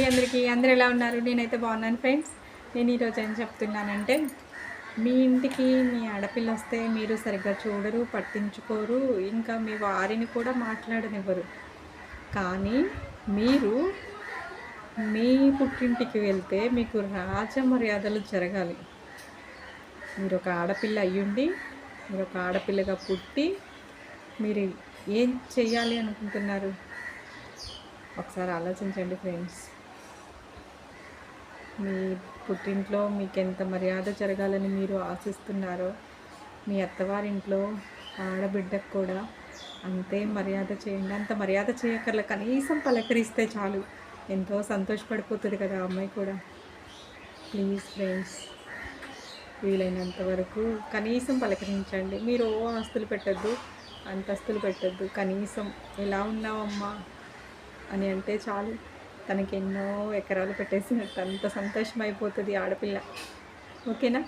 అందరూ ఎలా ఉన్నారు? నేనైతే బాగున్నాను ఫ్రెండ్స్. నేను ఈరోజు ఏం చెప్తున్నానంటే, మీ ఇంటికి మీ ఆడపిల్ల వస్తే మీరు సరిగ్గా చూడరు, పట్టించుకోరు, ఇంకా మీ వారిని కూడా మాట్లాడనివ్వరు. కానీ మీరు మీ పుట్టింటికి వెళ్తే మీకు రాజమర్యాదలు జరగాలి. మీరొక ఆడపిల్ల అయ్యుండి, మీరొక ఆడపిల్లగా పుట్టి, మీరు ఏం చెయ్యాలి అనుకుంటున్నారు? ఒకసారి ఆలోచించండి ఫ్రెండ్స్. మీ పుట్టింట్లో మీకెంత మర్యాద జరగాలని మీరు ఆశిస్తున్నారో, మీ అత్తవారింట్లో ఆడబిడ్డకు కూడా అంతే మర్యాద చేయండి. అంత మర్యాద చేయక్కర్లే, కనీసం పలకరిస్తే చాలు. ఎంతో సంతోషపడిపోతుంది కదా ఆ అమ్మాయి కూడా. ప్లీజ్ ఫ్రెండ్స్, వీలైనంత వరకు కనీసం పలకరించండి. మీరు ఆస్తులు పెట్టద్దు, అంతస్తులు పెట్టద్దు. కనీసం ఎలా ఉన్నావమ్మా అని అంటే చాలు. తనకి ఎన్నో ఎకరాలు పెట్టేసినట్టు అంత సంతోషం అయిపోతుంది ఆడపిల్ల. ఓకేనా?